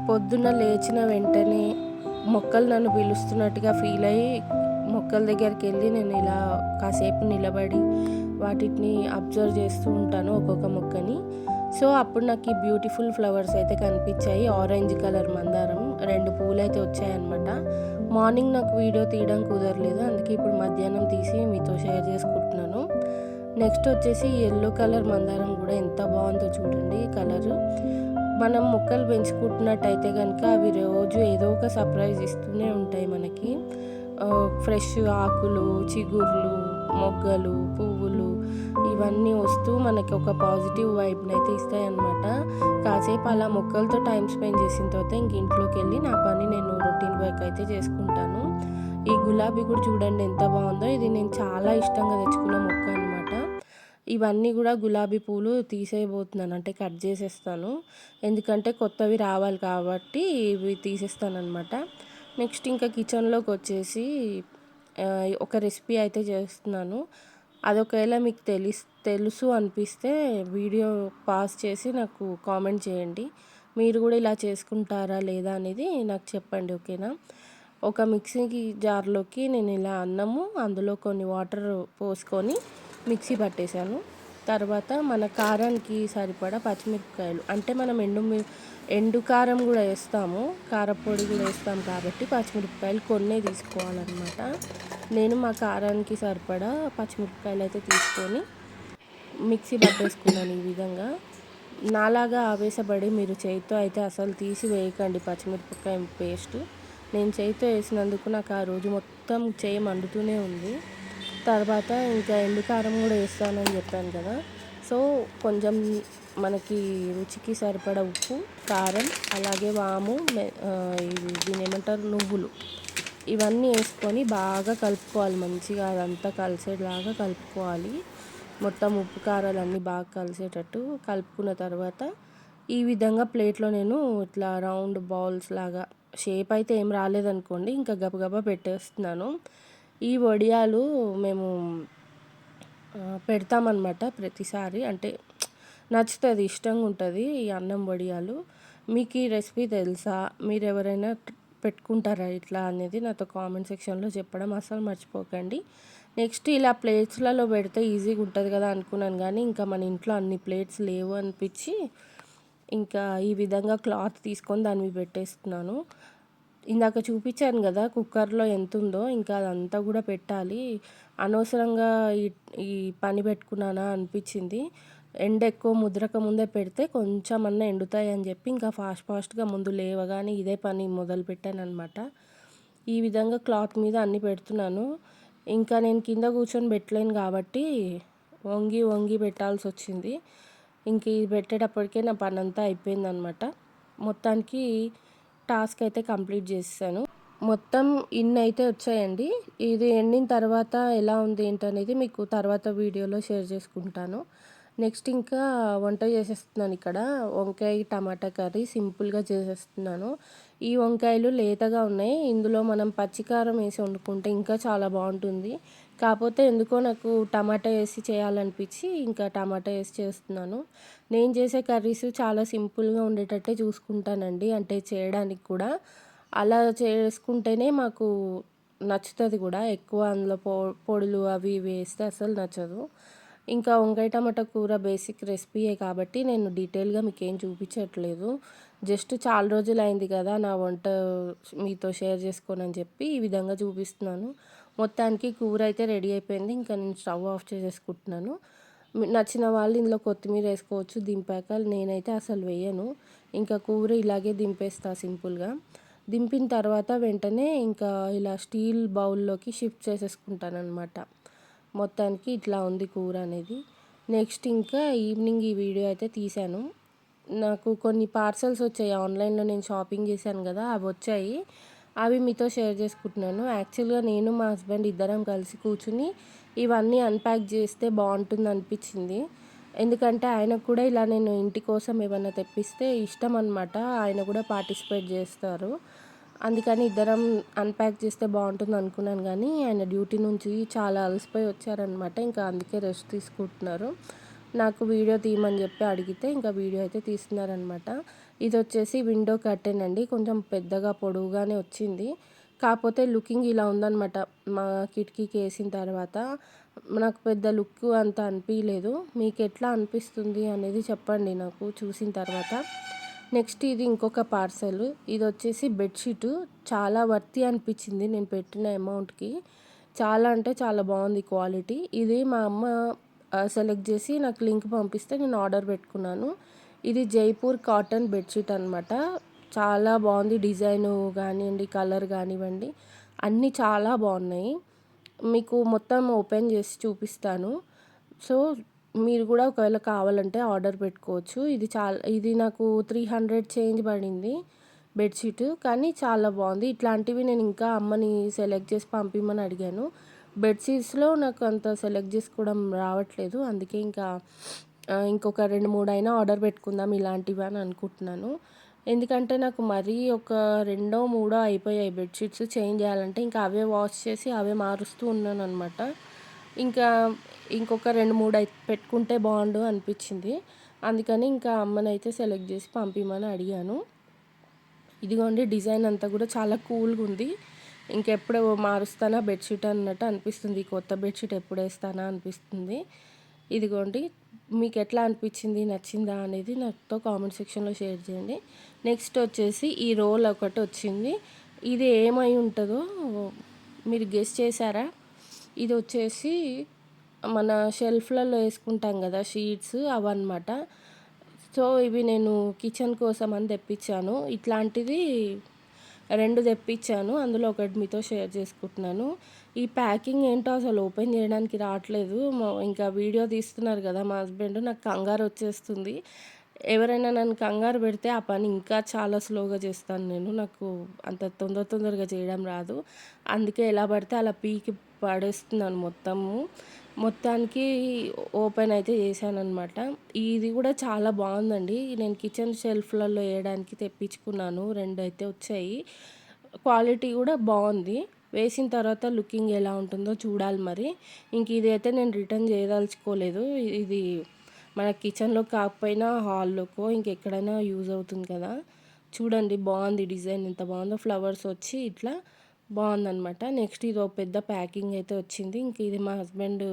పొద్దున్న లేచిన వెంటనే మొక్కలు నన్ను పిలుస్తున్నట్టుగా ఫీల్ అయ్యి మొక్కల దగ్గరికి వెళ్ళి నేను ఇలా కాసేపు నిలబడి వాటిని అబ్జర్వ్ చేస్తూ ఉంటాను ఒక్కొక్క మొక్కని. సో అప్పుడు నాకు ఈ బ్యూటిఫుల్ ఫ్లవర్స్ అయితే కనిపించాయి. ఆరెంజ్ కలర్ మందారం 2 పూలు అయితే వచ్చాయన్నమాట. మార్నింగ్ నాకు వీడియో తీయడం కుదరలేదు, అందుకే ఇప్పుడు మధ్యాహ్నం తీసి మీతో షేర్ చేసుకుంటున్నాను. నెక్స్ట్ వచ్చేసి ఎల్లో కలర్ మందారం కూడా ఎంత బాగుందో చూడండి కలరు. మనం మొక్కలు పెంచుకుంటున్నట్టయితే కనుక అవి రోజు ఏదో ఒక సర్ప్రైజ్ ఇస్తూనే ఉంటాయి మనకి. ఫ్రెష్ ఆకులు, చిగుర్లు, మొగ్గలు, పువ్వులు ఇవన్నీ వస్తూ మనకి ఒక పాజిటివ్ వైబ్ని అయితే ఇస్తాయి అన్నమాట. కాసేపు అలా మొక్కలతో టైం స్పెండ్ చేసిన తర్వాత ఇంక ఇంట్లోకి వెళ్ళి నా పని నేను రొటీన్ వర్క్ అయితే చేసుకుంటాను. ఈ గులాబీ కూడా చూడండి ఎంత బాగుందో. ఇది నేను చాలా ఇష్టంగా తెచ్చుకున్న మొక్క అనమాట. ఇవన్నీ కూడా గులాబీ పూలు తీసేయబోతున్నాను, అంటే కట్ చేసేస్తాను. ఎందుకంటే కొత్తవి రావాలి కాబట్టి ఇవి తీసేస్తాను అనమాట. నెక్స్ట్ ఇంకా కిచెన్లోకి వచ్చేసి ఒక రెసిపీ అయితే చేస్తున్నాను. అది ఒకవేళ మీకు తెలుసు అనిపిస్తే వీడియో పాజ్ చేసి నాకు కామెంట్ చేయండి. మీరు కూడా ఇలా చేసుకుంటారా లేదా అనేది నాకు చెప్పండి, ఓకేనా? ఒక మిక్సీకి జార్లోకి నేను ఇలా అన్నము, అందులో కొన్ని వాటర్ పోసుకొని మిక్సీ పట్టేశాను. తర్వాత మన కారానికి సరిపడా పచ్చిమిరపకాయలు, అంటే మనం ఎండు కారం కూడా వేస్తాము, కారపొడి కూడా వేస్తాం కాబట్టి పచ్చిమిరపకాయలు కొన్నే తీసుకోవాలన్నమాట. నేను మా కారానికి సరిపడా పచ్చిమిరపకాయలు అయితే తీసుకొని మిక్సీ పట్టేసుకున్నాను. ఈ విధంగా నాలాగా ఆవేశపడి మీరు చేతితో అయితే అసలు తీసి వేయకండి పచ్చిమిరపకాయ పేస్ట్. నేను చేతితో వేసినందుకు నాకు ఆ రోజు మొత్తం చేయి మండుతూనే ఉంది. తర్వాత ఇంకా ఎండు కారం కూడా వేస్తానని చెప్పాను కదా, సో కొంచెం మనకి రుచికి సరిపడా ఉప్పు, కారం, అలాగే వాము, దీని ఏమంటారు, నువ్వులు, ఇవన్నీ వేసుకొని బాగా కలుపుకోవాలి. మంచిగా అదంతా కలిసేలాగా కలుపుకోవాలి. మొత్తం ఉప్పు కారాలన్నీ బాగా కలిసేటట్టు కలుపుకున్న తర్వాత ఈ విధంగా ప్లేట్లో నేను ఇట్లా రౌండ్ బాల్స్ లాగా, షేప్ అయితే ఏం రాలేదనుకోండి, ఇంకా గబగబా పెట్టేస్తున్నాను. ఈ వడియాలు మేము పెడతామన్నమాట ప్రతిసారి, అంటే నచ్చుతుంది, ఇష్టంగా ఉంటుంది ఈ అన్నం వడియాలు. మీకు ఈ రెసిపీ తెలుసా? మీరు ఎవరైనా పెట్టుకుంటారా ఇట్లా అనేది నాతో కామెంట్ సెక్షన్లో చెప్పడం అసలు మర్చిపోకండి. నెక్స్ట్ ఇలా ప్లేట్స్లలో పెడితే ఈజీగా ఉంటుంది కదా అనుకున్నాను, కానీ ఇంకా మన ఇంట్లో అన్ని ప్లేట్స్ లేవు అనిపించి ఇంకా ఈ విధంగా క్లాత్ తీసుకొని దాని మీద పెట్టేస్తున్నాను. ఇందాక చూపించాను కదా కుక్కర్లో ఎంత ఉందో, ఇంకా అదంతా కూడా పెట్టాలి. అనవసరంగా ఈ పని పెట్టుకున్నానా అనిపించింది. ఎండ ఎక్కువ ముద్రక ముందే పెడితే కొంచెం అన్న ఎండుతాయి అని చెప్పి ఇంకా ఫాస్ట్గా ముందు లేవగానే ఇదే పని మొదలు పెట్టాను అనమాట. ఈ విధంగా క్లాత్ మీద అన్నీ పెడుతున్నాను. ఇంకా నేను కింద కూర్చొని పెట్టలేను కాబట్టి వంగి వంగి పెట్టాల్సి వచ్చింది. ఇంక ఇది పెట్టేటప్పటికే నా పని అంతా అయిపోయిందనమాట. మొత్తానికి టాస్క్ అయితే కంప్లీట్ చేసేసాను. మొత్తం ఇన్ని అయితే వచ్చాయండి. ఇది ఎండిన తర్వాత ఎలా ఉంది ఏంటనేది మీకు తర్వాత వీడియోలో షేర్ చేసుకుంటాను. నెక్స్ట్ ఇంకా వంట చేసేస్తున్నాను. ఇక్కడ వంకాయ టమాటా కర్రీ సింపుల్గా చేసేస్తున్నాను. ఈ వంకాయలు లేతగా ఉన్నాయి, ఇందులో మనం పచ్చికారం వేసి వండుకుంటే ఇంకా చాలా బాగుంటుంది. కాకపోతే ఎందుకో నాకు టమాటా వేసి చేయాలనిపించి ఇంకా టమాటా వేసి చేస్తున్నాను. నేను చేసే కర్రీస్ చాలా సింపుల్గా ఉండేటట్టే చూసుకుంటానండి, అంటే చేయడానికి కూడా అలా చేసుకుంటేనే మాకు నచ్చుతుంది కూడా. ఎక్కువ అందులో పొడులు అవి ఇవి వేస్తే అసలు నచ్చదు. ఇంకా వంకాయ టమాటా కూర బేసిక్ రెసిపీయే కాబట్టి నేను డీటెయిల్గా మీకు ఏం చూపించట్లేదు. జస్ట్ చాలా రోజులు అయింది కదా నా వంట మీతో షేర్ చేసుకోనని చెప్పి ఈ విధంగా చూపిస్తున్నాను. మొత్తానికి కూర అయితే రెడీ అయిపోయింది. ఇంకా నేను స్టవ్ ఆఫ్ చేసేసుకుంటున్నాను. నచ్చిన వాళ్ళు ఇందులో కొత్తిమీర వేసుకోవచ్చు దింపాక, నేనైతే అసలు వేయను. ఇంకా కూర ఇలాగే దింపేస్తా సింపుల్గా. దింపిన తర్వాత వెంటనే ఇంకా ఇలా స్టీల్ బౌల్లోకి షిఫ్ట్ చేసేసుకుంటాను అనమాట. మొత్తానికి ఇట్లా ఉంది కూర అనేది. నెక్స్ట్ ఇంకా ఈవినింగ్ ఈ వీడియో అయితే తీశాను. నాకు కొన్ని పార్సల్స్ వచ్చాయి ఆన్లైన్లో, నేను షాపింగ్ చేశాను కదా అవి వచ్చాయి. అవి మీతో షేర్ చేసుకుంటున్నాను. యాక్చువల్గా నేను మా హస్బెండ్ ఇద్దరం కలిసి కూర్చుని ఇవన్నీ అన్ప్యాక్ చేస్తే బాగుంటుంది అనిపించింది. ఎందుకంటే ఆయనకు కూడా ఇలా నేను ఇంటి కోసం ఏమైనా తెప్పిస్తే ఇష్టం అనమాట, ఆయన కూడా పార్టిసిపేట్ చేస్తారు. అందుకని ఇద్దరం అన్ప్యాక్ చేస్తే బాగుంటుంది అనుకున్నాను, కానీ ఆయన డ్యూటీ నుంచి చాలా అలసిపోయి వచ్చారనమాట. ఇంకా అందుకే రెస్ట్ తీసుకుంటున్నారు. నాకు వీడియో తీయమని చెప్పి అడిగితే ఇంకా వీడియో అయితే తీస్తున్నారనమాట. ఇది వచ్చేసి విండో కర్టెన్ అండి. కొంచెం పెద్దగా పొడవుగానే వచ్చింది. కాకపోతే లుకింగ్ ఇలా ఉందనమాట. మా కిటికీకి వేసిన తర్వాత నాకు పెద్ద లుక్ అంత అనిపించలేదు. మీకు ఎట్లా అనిపిస్తుంది అనేది చెప్పండి నాకు చూసిన తర్వాత. నెక్స్ట్ ఇది ఇంకొక పార్సెల్. ఇది వచ్చేసి బెడ్షీట్. చాలా వర్తీ అనిపించింది నేను పెట్టిన అమౌంట్కి. చాలా అంటే చాలా బాగుంది క్వాలిటీ. ఇది మా అమ్మ సెలెక్ట్ చేసి నాకు లింక్ పంపిస్తే నేను ఆర్డర్ పెట్టుకున్నాను. ఇది జైపూర్ కాటన్ బెడ్షీట్ అనమాట. చాలా బాగుంది. డిజైను కానివ్వండి, కలర్ కానివ్వండి, అన్నీ చాలా బాగున్నాయి. మీకు మొత్తం ఓపెన్ చేసి చూపిస్తాను. సో మీరు కూడా ఒకవేళ కావాలంటే ఆర్డర్ పెట్టుకోవచ్చు. ఇది నాకు 300 చేంజ్ పడింది బెడ్షీట్. కానీ చాలా బాగుంది. ఇట్లాంటివి నేను ఇంకా అమ్మని సెలెక్ట్ చేసి పంపిమ్మని అడిగాను. బెడ్షీట్స్లో నాకు అంత సెలెక్ట్ చేసుకోవడం రావట్లేదు. అందుకే ఇంకొక 2, 3 అయినా ఆర్డర్ పెట్టుకుందాం ఇలాంటివి అని అనుకుంటున్నాను. ఎందుకంటే నాకు మరీ ఒక 2, 3 అయిపోయాయి బెడ్షీట్స్ చేంజ్ చేయాలంటే. ఇంకా అవే వాష్ చేసి అవే మారుస్తూ ఉన్నాను అనమాట. ఇంకొక 2, 3 పెట్టుకుంటే బాగుండు అనిపించింది. అందుకని ఇంకా అమ్మనైతే సెలెక్ట్ చేసి పంపిమని అడిగాను. ఇదిగోండి డిజైన్ అంతా కూడా చాలా కూల్గా ఉంది. ఇంకెప్పుడు మారుస్తానా బెడ్షీట్ అన్నట్టు అనిపిస్తుంది. కొత్త బెడ్షీట్ ఎప్పుడు వేస్తానా అనిపిస్తుంది. ఇదిగోండి మీకు ఎట్లా అనిపించింది, నచ్చిందా అనేది నాతో కామెంట్ సెక్షన్లో షేర్ చేయండి. నెక్స్ట్ వచ్చేసి ఈ రోల్ ఒకటి వచ్చింది. ఇది ఏమై ఉంటుందో మీరు గెస్ చేశారా? ఇది వచ్చేసి మన షెల్ఫ్లలో వేసుకుంటాం కదా షీట్స్, అవన్నమాట. సో ఇవి నేను కిచెన్ కోసం అని తెప్పించాను. ఇట్లాంటిది 2 తెప్పించాను. అందులో ఒకటి మీతో షేర్ చేసుకుంటున్నాను. ఈ ప్యాకింగ్ ఏంటో అసలు ఓపెన్ చేయడానికి రావట్లేదు. ఇంకా వీడియో తీస్తున్నారు కదా మా హస్బెండ్, నాకు కంగారు వచ్చేస్తుంది. ఎవరైనా నన్ను కంగారు పెడితే ఆ పని ఇంకా చాలా స్లోగా చేస్తాను నేను. నాకు అంత తొందరగా చేయడం రాదు. అందుకే ఎలా పడితే అలా పీకి పడేస్తున్నాను మొత్తానికి ఓపెన్ అయితే చేశానన్నమాట. ఇది కూడా చాలా బాగుందండి. నేను కిచెన్ షెల్ఫ్లలో వేయడానికి తెప్పించుకున్నాను. 2 అయితే వచ్చాయి. క్వాలిటీ కూడా బాగుంది. వేసిన తర్వాత లుకింగ్ ఎలా ఉంటుందో చూడాలి మరి. ఇదైతే నేను రిటర్న్ చేయదలుచుకోలేదు. ఇది మన కిచెన్లో కాకపోయినా హాల్లోకో ఇంకెక్కడైనా యూజ్ అవుతుంది కదా. చూడండి బాగుంది డిజైన్, ఎంత బాగుందో. ఫ్లవర్స్ వచ్చి ఇట్లా బాగుందనమాట. నెక్స్ట్ ఇది ఒక పెద్ద ప్యాకింగ్ అయితే వచ్చింది. ఇది మా హస్బెండ్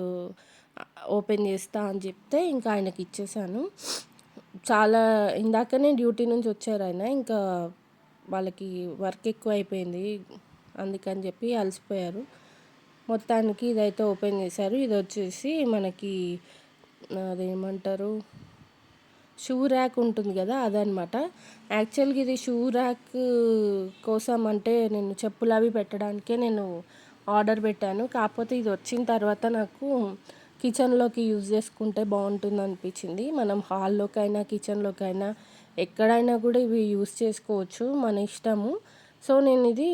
ఓపెన్ చేస్తా అని చెప్తే ఇంకా ఆయనకి ఇచ్చేసాను. చాలా ఇందాకనే డ్యూటీ నుంచి వచ్చారు ఆయన. ఇంకా వాళ్ళకి వర్క్ ఎక్కువ అయిపోయింది, అందుకని చెప్పి అలసిపోయారు. మొత్తానికి ఇదైతే ఓపెన్ చేశారు. ఇది వచ్చేసి మనకి అదేమంటారు, షూ ర్యాక్ ఉంటుంది కదా అదనమాట. యాక్చువల్గా ఇది షూ ర్యాక్ కోసం అంటే నేను చెప్పులు అవి పెట్టడానికే నేను ఆర్డర్ పెట్టాను. కాకపోతే ఇది వచ్చిన తర్వాత నాకు కిచెన్లోకి యూజ్ చేసుకుంటే బాగుంటుంది అనిపించింది. మనం హాల్లోకైనా కిచెన్లోకైనా ఎక్కడైనా కూడా ఇవి యూజ్ చేసుకోవచ్చు, మన ఇష్టము. సో నేను ఇది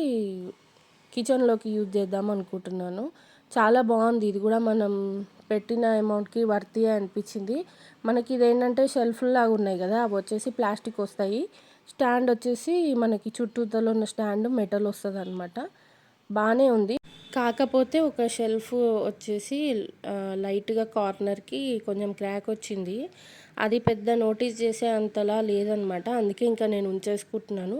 కిచెన్లోకి యూజ్ చేద్దాం అనుకుంటున్నాను. చాలా బాగుంది. ఇది కూడా మనం పెట్టిన అమౌంట్కి వర్తీ అనిపించింది. మనకి ఇదేంటంటే షెల్ఫ్ లాగా ఉన్నాయి కదా, అవి వచ్చేసి ప్లాస్టిక్ వస్తాయి. స్టాండ్ వచ్చేసి మనకి చుట్టూతలో ఉన్న స్టాండ్ మెటల్ వస్తుంది అనమాట. బాగానే ఉంది. కాకపోతే ఒక షెల్ఫ్ వచ్చేసి లైట్గా కార్నర్కి కొంచెం క్రాక్ వచ్చింది. అది పెద్ద నోటీస్ చేసే అంతలా లేదనమాట. అందుకే ఇంకా నేను ఉంచేసుకుంటున్నాను.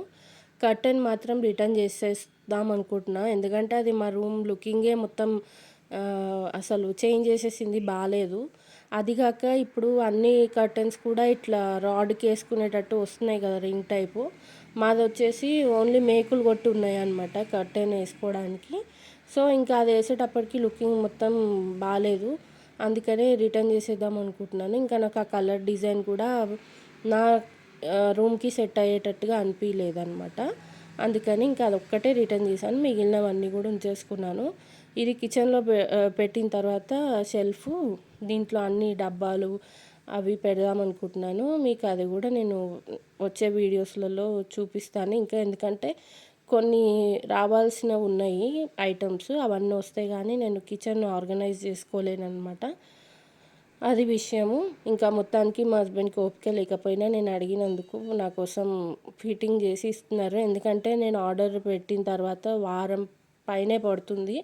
కర్టెన్ మాత్రం రిటర్న్ చేసేద్దాం అనుకుంటున్నా. ఎందుకంటే అది మా రూమ్ లుకింగే మొత్తం అసలు చేంజ్ చేసేసింది, బాగాలేదు. అదిగాక ఇప్పుడు అన్ని కర్టెన్స్ కూడా ఇట్లా రాడ్కి వేసుకునేటట్టు వస్తున్నాయి కదా, రింగ్ టైపు. మాది వచ్చేసి ఓన్లీ మేకులు కొట్టి ఉన్నాయి అనమాట కర్టెన్ వేసుకోవడానికి. సో ఇంకా అది వేసేటప్పటికి లుకింగ్ మొత్తం బాగాలేదు. అందుకనే రిటర్న్ చేసేద్దాం అనుకుంటున్నాను. ఇంకా నాకు ఆ కలర్ డిజైన్ కూడా నా రూమ్కి సెట్ అయ్యేటట్టుగా అనిపించలేదన్నమాట. అందుకని ఇంకా అదొక్కటే రిటర్న్ చేశాను. మిగిలినవన్నీ కూడా ఉంచేసుకున్నాను. ఇది కిచెన్లో పెట్టిన తర్వాత షెల్ఫ్, దీంట్లో అన్ని డబ్బాలు అవి పెడదాం అనుకుంటున్నాను. మీకు అది కూడా నేను వచ్చే వీడియోస్లలో చూపిస్తాను. ఇంకా ఎందుకంటే కొన్ని రావాల్సినవి ఉన్నాయి ఐటమ్స్, అవన్నీ వస్తే కానీ నేను కిచెన్ ఆర్గనైజ్ చేసుకోలేనమాట. అది విషయము. ఇంకా మొత్తానికి మా హస్బెండ్కి ఓపిక లేకపోయినా నేను అడిగినందుకు నా కోసం ఫిట్టింగ్ చేసి ఇస్తున్నారు. ఎందుకంటే నేను ఆర్డర్ పెట్టిన తర్వాత వారం పైనే పడుతుంది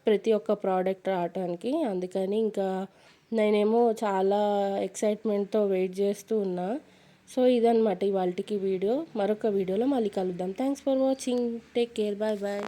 ప్రతి ఒక్క ప్రోడక్ట్ రావడానికి. అందుకని ఇంకా నేనేమో చాలా ఎక్సైట్మెంట్తో వెయిట్ చేస్తూ ఉన్నా. సో ఇదన్నమాట ఇవాల్టికి వీడియో. మరొక వీడియోలో మళ్ళీ కలుద్దాం. Thanks for watching. Take care. Bye bye.